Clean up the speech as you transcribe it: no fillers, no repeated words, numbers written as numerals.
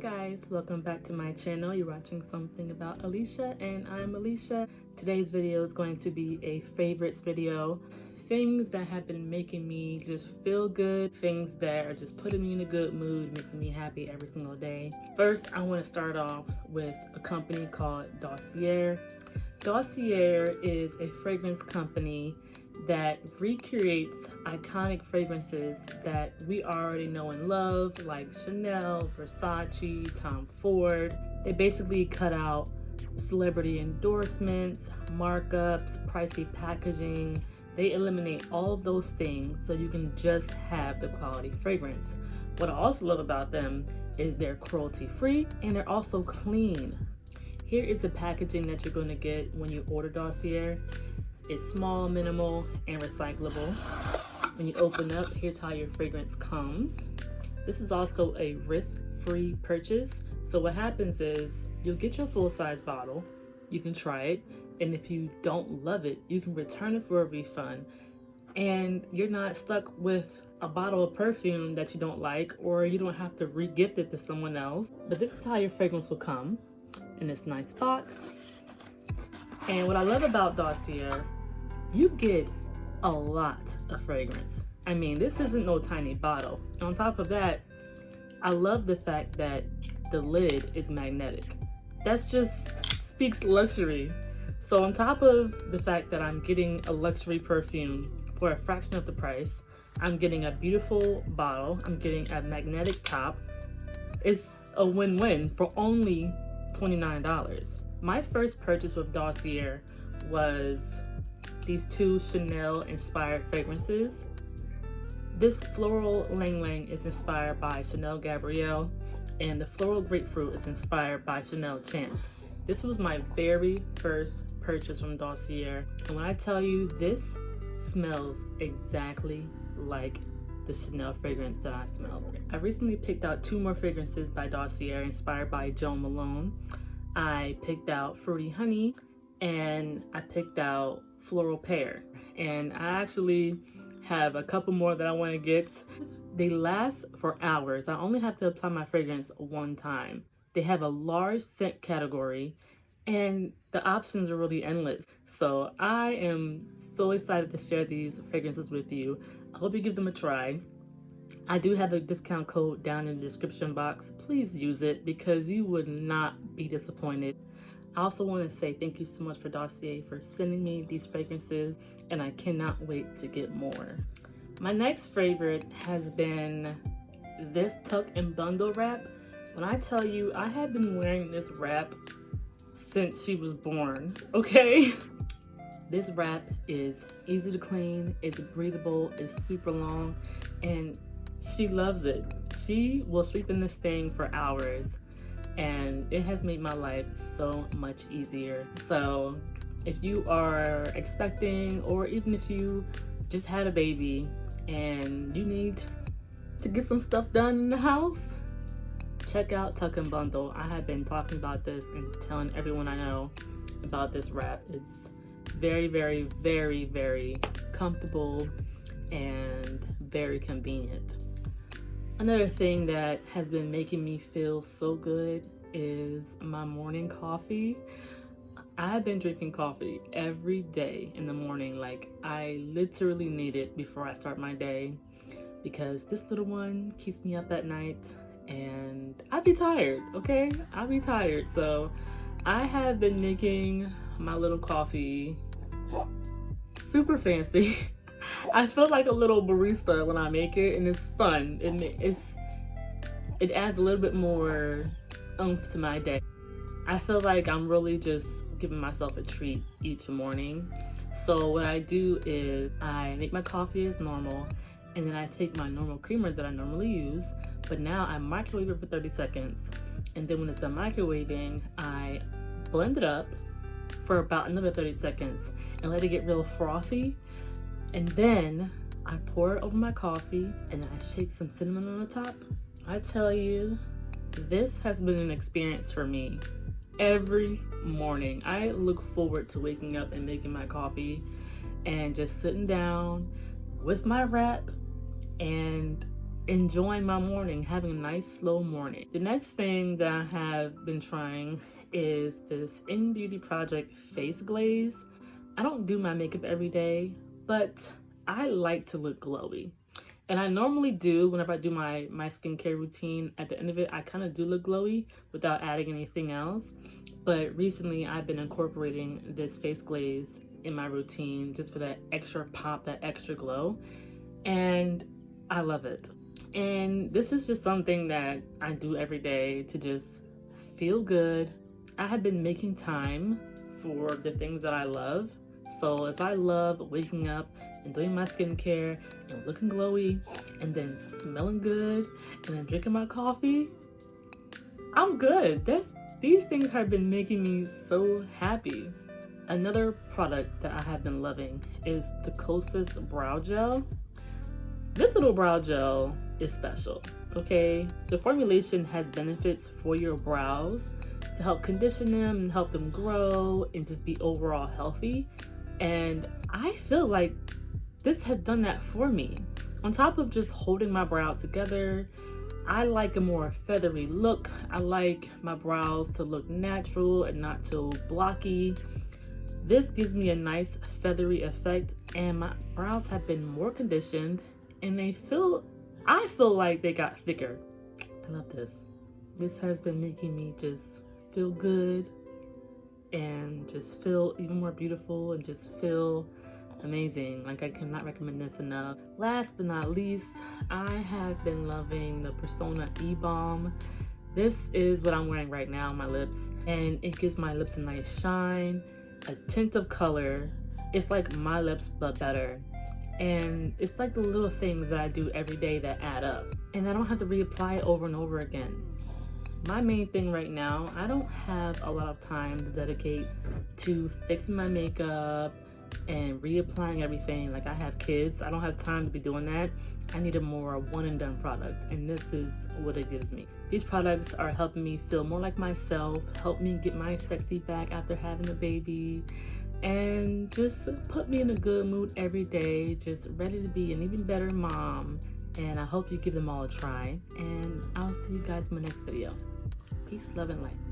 guys, welcome back to my channel. You're watching something about Alicia and I'm Alicia. Today's video is going to be a favorites video. Things that have been making me just feel good, things that are just putting me in a good mood, making me happy every single day. First, I want to start off with a company called Dossier. Dossier is a fragrance company that recreates iconic fragrances that we already know and love, like Chanel, Versace, Tom Ford. They basically cut out celebrity endorsements, markups, pricey packaging. They eliminate all of those things so you can just have the quality fragrance. What I also love about them is they're cruelty-free and they're also clean. Here is the packaging that you're going to get when you order Dossier. It's small, minimal, and recyclable. When you open up, here's how your fragrance comes. This is also a risk-free purchase. So what happens is you'll get your full-size bottle. You can try it, and if you don't love it, you can return it for a refund. And you're not stuck with a bottle of perfume that you don't like, or you don't have to re-gift it to someone else. But this is how your fragrance will come in this nice box. And what I love about Dossier, you get a lot of fragrance. I mean, this isn't no tiny bottle. And on top of that, I love the fact that the lid is magnetic. That's just speaks luxury. So on top of the fact that I'm getting a luxury perfume for a fraction of the price, I'm getting a beautiful bottle, I'm getting a magnetic top. It's a win-win for only $29. My first purchase with Dossier was these two Chanel inspired fragrances. This floral Lang Lang is inspired by Chanel Gabrielle, and the floral grapefruit is inspired by Chanel Chance. This was my very first purchase from Dossier, and when I tell you, this smells exactly like the Chanel fragrance that I smelled. I recently picked out two more fragrances by Dossier inspired by Jo Malone. I picked out Fruity Honey and I picked out Floral Pear. And I actually have a couple more that I want to get. They last for hours. I only have to apply my fragrance one time. They have a large scent category and the options are really endless. So I am so excited to share these fragrances with you. I hope you give them a try. I do have a discount code down in the description box. Please use it because you would not be disappointed. I also want to say thank you so much for Dossier for sending me these fragrances, and I cannot wait to get more. My next favorite has been this Tuck and Bundle wrap. When I tell you, I have been wearing this wrap since she was born, okay? This wrap is easy to clean, it's breathable, it's super long, and she loves it. She will sleep in this thing for hours, and it has made my life so much easier. So if you are expecting, or even if you just had a baby and you need to get some stuff done in the house, check out Tuck and Bundle. I have been talking about this and telling everyone I know about this wrap. It's very, very, very, very comfortable and very convenient. Another thing that has been making me feel so good is my morning coffee. I've been drinking coffee every day in the morning. Like, I literally need it before I start my day because this little one keeps me up at night and I'd be tired, okay? I'll be tired. So I have been making my little coffee super fancy. I feel like a little barista when I make it, and it's fun. It adds a little bit more oomph to my day. I feel like I'm really just giving myself a treat each morning. So what I do is I make my coffee as normal, and then I take my normal creamer that I normally use, but now I microwave it for 30 seconds. And then when it's done microwaving, I blend it up for about another 30 seconds and let it get real frothy. And then I pour it over my coffee and then I shake some cinnamon on the top. I tell you, this has been an experience for me every morning. I look forward to waking up and making my coffee and just sitting down with my wrap and enjoying my morning, having a nice slow morning. The next thing that I have been trying is this Beauty Project face glaze. I don't do my makeup every day, but I like to look glowy. And I normally do whenever I do my skincare routine. At the end of it, I kind of do look glowy without adding anything else. But recently I've been incorporating this face glaze in my routine just for that extra pop, that extra glow. And I love it. And this is just something that I do every day to just feel good. I have been making time for the things that I love. So if I love waking up and doing my skincare and looking glowy and then smelling good and then drinking my coffee, I'm good. These things have been making me so happy. Another product that I have been loving is the Kosas brow gel. This little brow gel is special, okay? The formulation has benefits for your brows to help condition them and help them grow and just be overall healthy. And I feel like this has done that for me. On top of just holding my brows together, I like a more feathery look. I like my brows to look natural and not too blocky. This gives me a nice feathery effect, and my brows have been more conditioned and I feel like they got thicker. I love this. This has been making me just feel good and just feel even more beautiful and just feel amazing. Like, I cannot recommend this enough. Last but not least, I have been loving the Persona E Balm. This is what I'm wearing right now on my lips, and it gives my lips a nice shine, a tint of color. It's like my lips but better. And it's like the little things that I do every day that add up, and I don't have to reapply it over and over again. My main thing right now, I don't have a lot of time to dedicate to fixing my makeup and reapplying everything. Like, I have kids, I don't have time to be doing that. I need a more one and done product, and this is what it gives me. These products are helping me feel more like myself, help me get my sexy back after having a baby, and just put me in a good mood every day, just ready to be an even better mom. And I hope you give them all a try, and I'll see you guys in my next video. Peace, love, and light.